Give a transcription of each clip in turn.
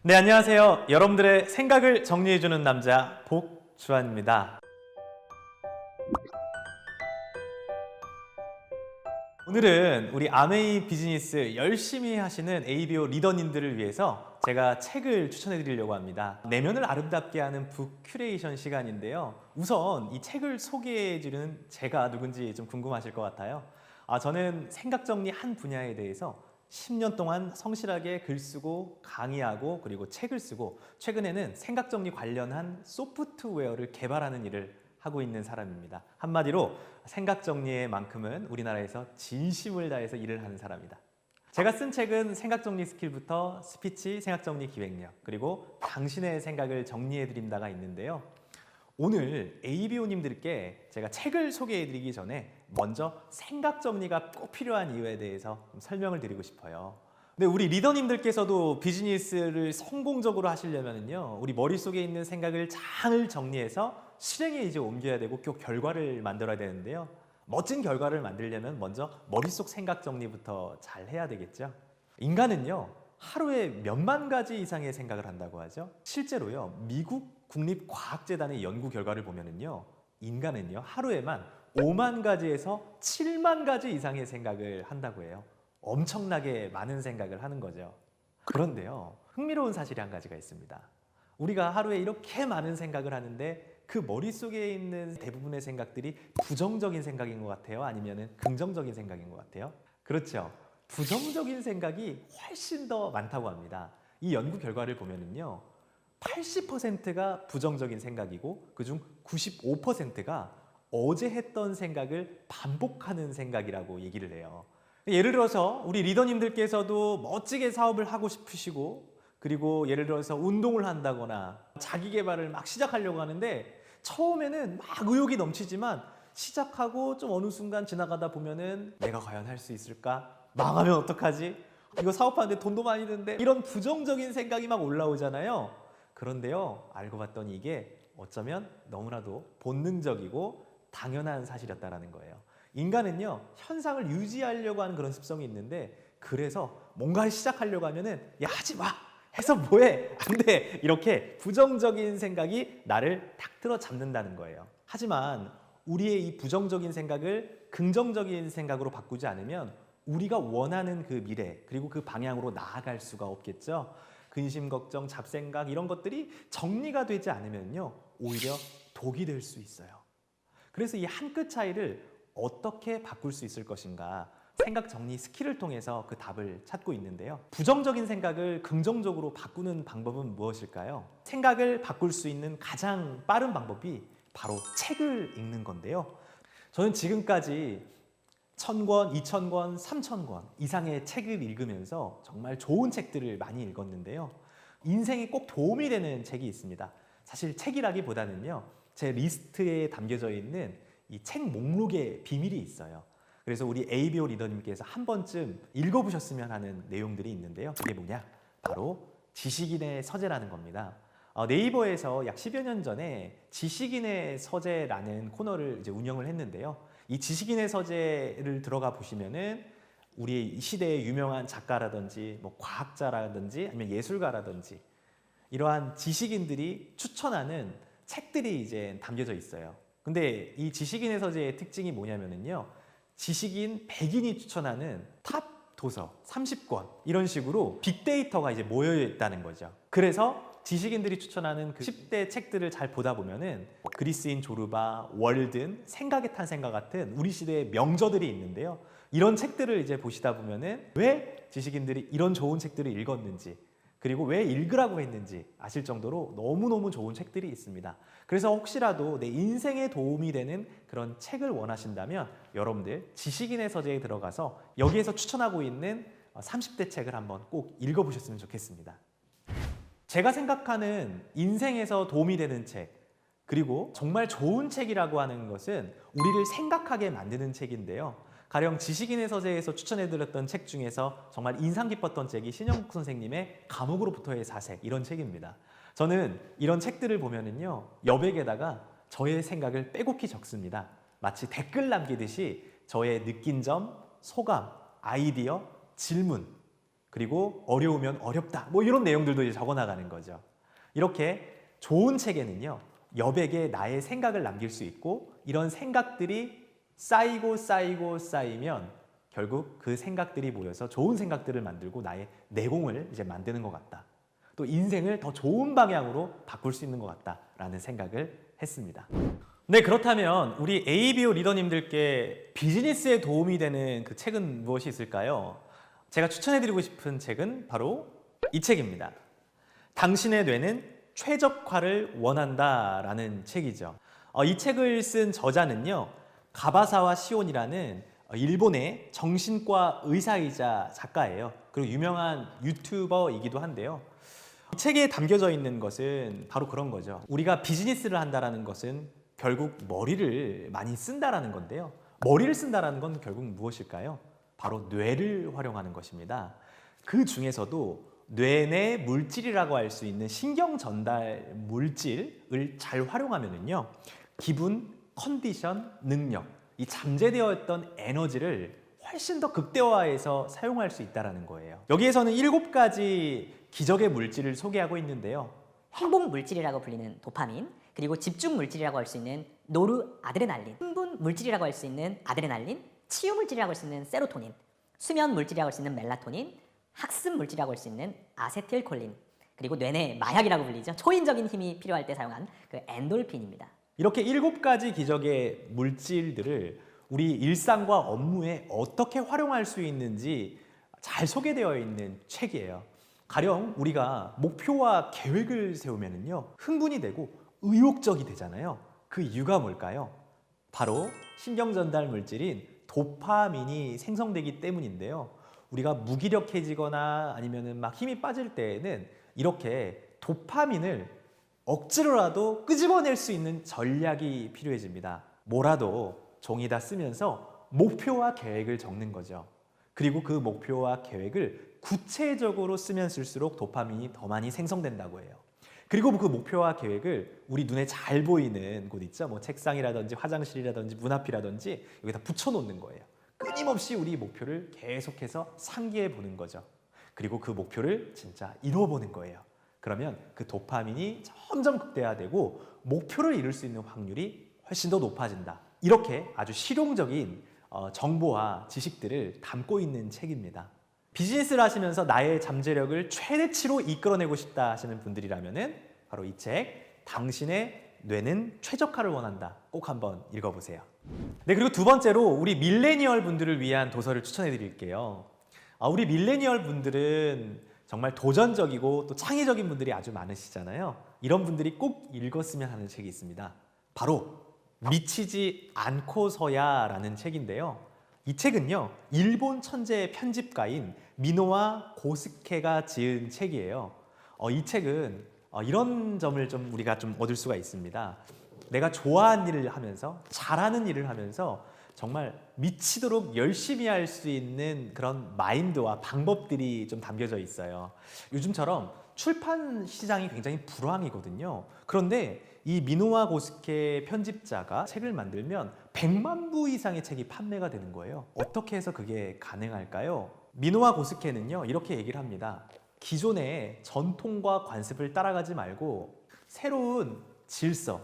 네, 안녕하세요. 여러분들의 생각을 정리해주는 남자 복주환입니다. 오늘은 우리 아메이 비즈니스 열심히 하시는 ABO 리더님들을 위해서 제가 책을 추천해 드리려고 합니다. 내면을 아름답게 하는 북 큐레이션 시간인데요. 우선 이 책을 소개해 주는 제가 누군지 좀 궁금하실 것 같아요. 저는 생각 정리 한 분야에 대해서 10년 동안 성실하게 글 쓰고 강의하고 그리고 책을 쓰고 최근에는 생각 정리 관련한 소프트웨어를 개발하는 일을 하고 있는 사람입니다. 한마디로 생각 정리의 만큼은 우리나라에서 진심을 다해서 일을 하는 사람이다. 제가 쓴 책은 생각 정리 스킬부터 스피치, 생각 정리 기획력, 그리고 당신의 생각을 정리해 드린다가 있는데요. 오늘 ABO님들께 제가 책을 소개해 드리기 전에 먼저 생각 정리가 꼭 필요한 이유에 대해서 좀 설명을 드리고 싶어요. 근데 우리 리더님들께서도 비즈니스를 성공적으로 하시려면요, 우리 머릿속에 있는 생각을 잘 정리해서 실행에 이제 옮겨야 되고 그 결과를 만들어야 되는데요. 멋진 결과를 만들려면 먼저 머릿속 생각 정리부터 잘 해야 되겠죠. 인간은요, 하루에 몇만 가지 이상의 생각을 한다고 하죠. 실제로요, 미국 국립과학재단의 연구 결과를 보면은요, 인간은요, 하루에만 5만 가지에서 7만 가지 이상의 생각을 한다고 해요. 엄청나게 많은 생각을 하는 거죠. 그런데요, 흥미로운 사실이 한 가지가 있습니다. 우리가 하루에 이렇게 많은 생각을 하는데 그 머릿속에 있는 대부분의 생각들이 부정적인 생각인 것 같아요? 아니면 긍정적인 생각인 것 같아요? 그렇죠. 부정적인 생각이 훨씬 더 많다고 합니다. 이 연구 결과를 보면은요, 80%가 부정적인 생각이고 그중 95%가 어제 했던 생각을 반복하는 생각이라고 얘기를 해요. 예를 들어서 우리 리더님들께서도 멋지게 사업을 하고 싶으시고 그리고 예를 들어서 운동을 한다거나 자기 개발을 막 시작하려고 하는데 처음에는 막 의욕이 넘치지만 시작하고 좀 어느 순간 지나가다 보면은 내가 과연 할 수 있을까? 망하면 어떡하지? 이거 사업하는데 돈도 많이 드는데 이런 부정적인 생각이 막 올라오잖아요. 그런데요, 알고 봤더니 이게 어쩌면 너무나도 본능적이고 당연한 사실이었다는 거예요. 인간은요, 현상을 유지하려고 하는 그런 습성이 있는데 그래서 뭔가를 시작하려고 하면은 야, 하지 마! 해서 뭐해? 안 돼! 이렇게 부정적인 생각이 나를 탁 들어 잡는다는 거예요. 하지만 우리의 이 부정적인 생각을 긍정적인 생각으로 바꾸지 않으면 우리가 원하는 그 미래 그리고 그 방향으로 나아갈 수가 없겠죠. 근심, 걱정, 잡생각 이런 것들이 정리가 되지 않으면요, 오히려 독이 될 수 있어요. 그래서 이 한 끗 차이를 어떻게 바꿀 수 있을 것인가, 생각 정리 스킬을 통해서 그 답을 찾고 있는데요. 부정적인 생각을 긍정적으로 바꾸는 방법은 무엇일까요? 생각을 바꿀 수 있는 가장 빠른 방법이 바로 책을 읽는 건데요. 저는 지금까지 1000권, 2000권, 3000권 이상의 책을 읽으면서 정말 좋은 책들을 많이 읽었는데요. 인생에 꼭 도움이 되는 책이 있습니다. 사실 책이라기보다는요, 제 리스트에 담겨져 있는 이 책 목록에 비밀이 있어요. 그래서 우리 ABO 리더님께서 한 번쯤 읽어보셨으면 하는 내용들이 있는데요. 그게 뭐냐? 바로 지식인의 서재라는 겁니다. 네이버에서 약 10여 년 전에 지식인의 서재라는 코너를 이제 운영을 했는데요. 이 지식인의 서재를 들어가 보시면은 우리 시대의 유명한 작가라든지 뭐 과학자라든지 아니면 예술가라든지 이러한 지식인들이 추천하는 책들이 이제 담겨져 있어요. 근데 이 지식인의 서재의 특징이 뭐냐면요, 지식인 100인이 추천하는 탑 도서 30권 이런 식으로 빅데이터가 이제 모여 있다는 거죠. 그래서 지식인들이 추천하는 그 10대 책들을 잘 보다 보면은 그리스인 조르바, 월든, 생각의 탄생과 같은 우리 시대의 명저들이 있는데요. 이런 책들을 이제 보시다 보면은 왜 지식인들이 이런 좋은 책들을 읽었는지, 그리고 왜 읽으라고 했는지 아실 정도로 너무너무 좋은 책들이 있습니다. 그래서 혹시라도 내 인생에 도움이 되는 그런 책을 원하신다면 여러분들 지식인의 서재에 들어가서 여기에서 추천하고 있는 30대 책을 한번 꼭 읽어보셨으면 좋겠습니다. 제가 생각하는 인생에서 도움이 되는 책, 그리고 정말 좋은 책이라고 하는 것은 우리를 생각하게 만드는 책인데요. 가령 지식인의 서재에서 추천해드렸던 책 중에서 정말 인상 깊었던 책이 신영국 선생님의 감옥으로부터의 사색, 이런 책입니다. 저는 이런 책들을 보면은요, 여백에다가 저의 생각을 빼곡히 적습니다. 마치 댓글 남기듯이 저의 느낀 점, 소감, 아이디어, 질문, 그리고 어려우면 어렵다. 뭐 이런 내용들도 이제 적어 나가는 거죠. 이렇게 좋은 책에는요, 여백에 나의 생각을 남길 수 있고, 이런 생각들이 쌓이고 쌓이고 쌓이면 결국 그 생각들이 모여서 좋은 생각들을 만들고 나의 내공을 이제 만드는 것 같다. 또 인생을 더 좋은 방향으로 바꿀 수 있는 것 같다라는 생각을 했습니다. 네, 그렇다면 우리 ABO 리더님들께 비즈니스에 도움이 되는 그 책은 무엇이 있을까요? 제가 추천해드리고 싶은 책은 바로 이 책입니다. 당신의 뇌는 최적화를 원한다라는 책이죠. 이 책을 쓴 저자는요, 가바사와 시온이라는 일본의 정신과 의사이자 작가예요. 그리고 유명한 유튜버이기도 한데요. 이 책에 담겨져 있는 것은 바로 그런 거죠. 우리가 비즈니스를 한다는 것은 결국 머리를 많이 쓴다라는 건데요. 머리를 쓴다라는 건 결국 무엇일까요? 바로 뇌를 활용하는 것입니다. 그 중에서도 뇌내 물질이라고 할 수 있는 신경 전달 물질을 잘 활용하면은요, 기분, 컨디션, 능력, 이 잠재되어 있던 에너지를 훨씬 더 극대화해서 사용할 수 있다는 거예요. 여기에서는 7가지 기적의 물질을 소개하고 있는데요. 행복 물질이라고 불리는 도파민, 그리고 집중 물질이라고 할 수 있는 노르아드레날린, 흥분 물질이라고 할 수 있는 아드레날린, 치유 물질이라고 할 수 있는 세로토닌, 수면 물질이라고 할 수 있는 멜라토닌, 학습 물질이라고 할 수 있는 아세틸콜린, 그리고 뇌내 마약이라고 불리죠. 초인적인 힘이 필요할 때 사용한 그 엔돌핀입니다. 이렇게 7가지 기적의 물질들을 우리 일상과 업무에 어떻게 활용할 수 있는지 잘 소개되어 있는 책이에요. 가령 우리가 목표와 계획을 세우면은요, 흥분이 되고 의욕적이 되잖아요. 그 이유가 뭘까요? 바로 신경전달 물질인 도파민이 생성되기 때문인데요. 우리가 무기력해지거나 아니면은 막 힘이 빠질 때에는 이렇게 도파민을 억지로라도 끄집어낼 수 있는 전략이 필요해집니다. 뭐라도 종이다 쓰면서 목표와 계획을 적는 거죠. 그리고 그 목표와 계획을 구체적으로 쓰면 쓸수록 도파민이 더 많이 생성된다고 해요. 그리고 그 목표와 계획을 우리 눈에 잘 보이는 곳 있죠. 뭐 책상이라든지 화장실이라든지 문 앞이라든지 여기다 붙여놓는 거예요. 끊임없이 우리 목표를 계속해서 상기해 보는 거죠. 그리고 그 목표를 진짜 이뤄보는 거예요. 그러면 그 도파민이 점점 극대화되고 목표를 이룰 수 있는 확률이 훨씬 더 높아진다. 이렇게 아주 실용적인 정보와 지식들을 담고 있는 책입니다. 비즈니스를 하시면서 나의 잠재력을 최대치로 이끌어내고 싶다 하시는 분들이라면은 바로 이 책, 당신의 뇌는 최적화를 원한다. 꼭 한번 읽어보세요. 네, 그리고 두 번째로 우리 밀레니얼 분들을 위한 도서를 추천해 드릴게요. 우리 밀레니얼 분들은 정말 도전적이고 또 창의적인 분들이 아주 많으시잖아요. 이런 분들이 꼭 읽었으면 하는 책이 있습니다. 바로 미치지 않고서야라는 책인데요. 이 책은요, 일본 천재 편집가인 미노아 고스케가 지은 책이에요. 이 책은 이런 점을 좀 우리가 좀 얻을 수가 있습니다. 내가 좋아하는 일을 하면서, 잘하는 일을 하면서 정말 미치도록 열심히 할 수 있는 그런 마인드와 방법들이 좀 담겨져 있어요. 요즘처럼 출판 시장이 굉장히 불황이거든요. 그런데 이 미노아 고스케 편집자가 책을 만들면 100만 부 이상의 책이 판매가 되는 거예요. 어떻게 해서 그게 가능할까요? 미노아 고스케는요, 이렇게 얘기를 합니다. 기존의 전통과 관습을 따라가지 말고 새로운 질서,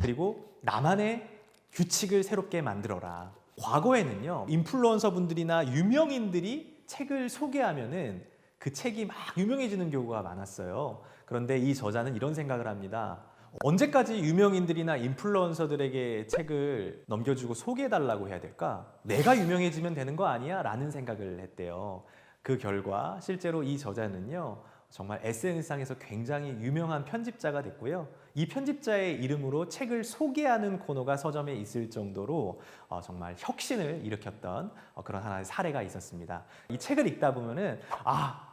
그리고 나만의 규칙을 새롭게 만들어라. 과거에는요, 인플루언서 분들이나 유명인들이 책을 소개하면은 그 책이 막 유명해지는 경우가 많았어요. 그런데 이 저자는 이런 생각을 합니다. 언제까지 유명인들이나 인플루언서들에게 책을 넘겨주고 소개해달라고 해야 될까? 내가 유명해지면 되는 거 아니야? 라는 생각을 했대요. 그 결과 실제로 이 저자는요, 정말 SNS상에서 굉장히 유명한 편집자가 됐고요. 이 편집자의 이름으로 책을 소개하는 코너가 서점에 있을 정도로 정말 혁신을 일으켰던 그런 하나의 사례가 있었습니다. 이 책을 읽다 보면은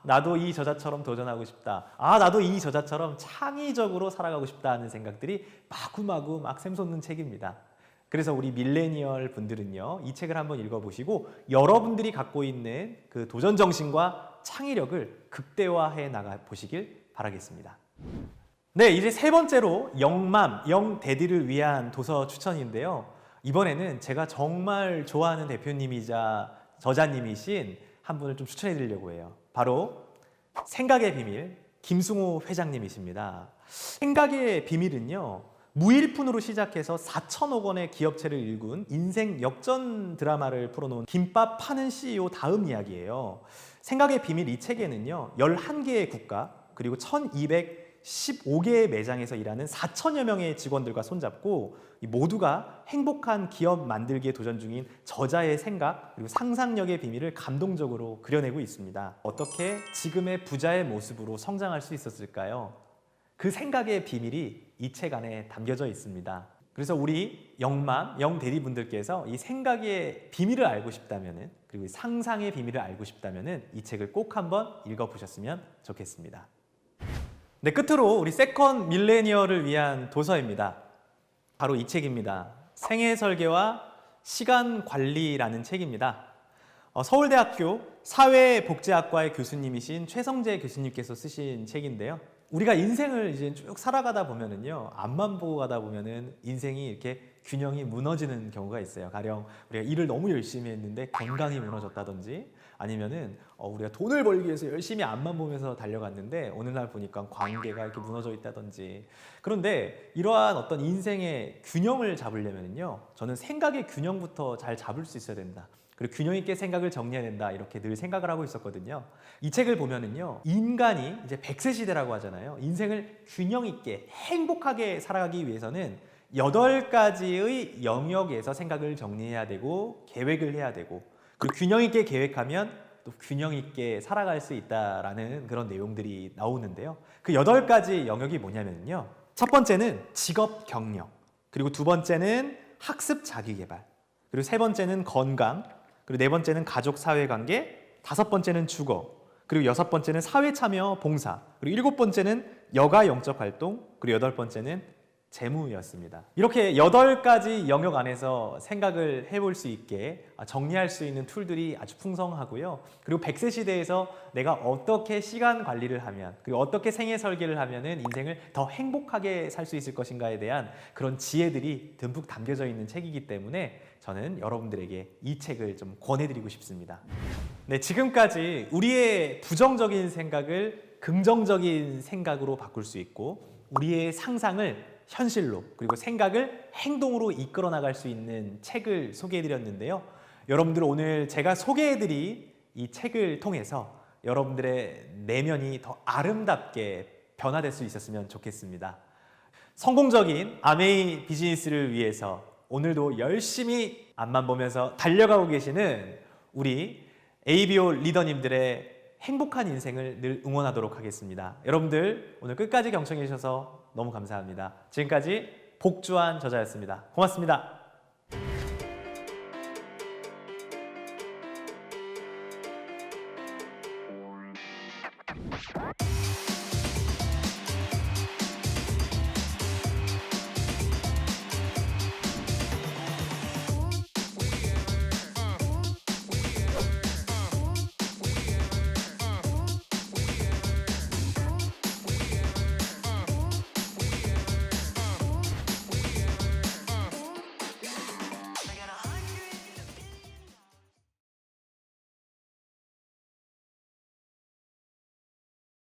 나도 이 저자처럼 도전하고 싶다. 나도 이 저자처럼 창의적으로 살아가고 싶다 하는 생각들이 마구마구 막 샘솟는 책입니다. 그래서 우리 밀레니얼 분들은요, 이 책을 한번 읽어보시고 여러분들이 갖고 있는 그 도전 정신과 창의력을 극대화해 나가 보시길 바라겠습니다. 네, 이제 세 번째로 영맘, 영데디를 위한 도서 추천인데요. 이번에는 제가 정말 좋아하는 대표님이자 저자님이신 한 분을 좀 추천해 드리려고 해요. 바로 생각의 비밀 김승호 회장님이십니다. 생각의 비밀은요, 무일푼으로 시작해서 4천억 원의 기업체를 일군 인생 역전 드라마를 풀어놓은 김밥 파는 CEO 다음 이야기예요. 생각의 비밀 이 책에는요, 11개의 국가 그리고 1215개의 매장에서 일하는 4천여 명의 직원들과 손잡고 이 모두가 행복한 기업 만들기에 도전 중인 저자의 생각 그리고 상상력의 비밀을 감동적으로 그려내고 있습니다. 어떻게 지금의 부자의 모습으로 성장할 수 있었을까요? 그 생각의 비밀이 이 책 안에 담겨져 있습니다. 그래서 우리 영맘, 영대리분들께서 이 생각의 비밀을 알고 싶다면은, 그리고 이 상상의 비밀을 알고 싶다면은 이 책을 꼭 한번 읽어보셨으면 좋겠습니다. 네, 끝으로 우리 세컨 밀레니얼을 위한 도서입니다. 바로 이 책입니다. 생애 설계와 시간 관리라는 책입니다. 서울대학교 사회복지학과의 교수님이신 최성재 교수님께서 쓰신 책인데요. 우리가 인생을 이제 쭉 살아가다 보면은요, 앞만 보고 가다 보면은 인생이 이렇게 균형이 무너지는 경우가 있어요. 가령 우리가 일을 너무 열심히 했는데 건강이 무너졌다든지, 아니면은 우리가 돈을 벌기 위해서 열심히 앞만 보면서 달려갔는데 어느 날 보니까 관계가 이렇게 무너져 있다든지. 그런데 이러한 어떤 인생의 균형을 잡으려면요, 저는 생각의 균형부터 잘 잡을 수 있어야 된다. 그리고 균형 있게 생각을 정리해야 된다, 이렇게 늘 생각을 하고 있었거든요. 이 책을 보면은요, 인간이 이제 100세 시대라고 하잖아요. 인생을 균형 있게 행복하게 살아가기 위해서는 8가지의 영역에서 생각을 정리해야 되고 계획을 해야 되고, 그 균형 있게 계획하면 또 균형 있게 살아갈 수 있다라는 그런 내용들이 나오는데요. 그 8가지 영역이 뭐냐면요, 첫 번째는 직업 경력, 그리고 두 번째는 학습 자기개발, 그리고 세 번째는 건강, 그리고 네 번째는 가족 사회관계, 다섯 번째는 주거, 그리고 여섯 번째는 사회 참여 봉사, 그리고 일곱 번째는 여가 영적 활동, 그리고 여덟 번째는 재무였습니다. 이렇게 8가지 영역 안에서 생각을 해볼 수 있게 정리할 수 있는 툴들이 아주 풍성하고요. 그리고 100세 시대에서 내가 어떻게 시간 관리를 하면, 그리고 어떻게 생애 설계를 하면은 인생을 더 행복하게 살 수 있을 것인가에 대한 그런 지혜들이 듬뿍 담겨져 있는 책이기 때문에 저는 여러분들에게 이 책을 좀 권해드리고 싶습니다. 네, 지금까지 우리의 부정적인 생각을 긍정적인 생각으로 바꿀 수 있고, 우리의 상상을 현실로, 그리고 생각을 행동으로 이끌어 나갈 수 있는 책을 소개해드렸는데요. 여러분들 오늘 제가 소개해드린 이 책을 통해서 여러분들의 내면이 더 아름답게 변화될 수 있었으면 좋겠습니다. 성공적인 아메이 비즈니스를 위해서 오늘도 열심히 앞만 보면서 달려가고 계시는 우리 ABO 리더님들의 행복한 인생을 늘 응원하도록 하겠습니다. 여러분들 오늘 끝까지 경청해 주셔서 너무 감사합니다. 지금까지 복주한 저자였습니다. 고맙습니다.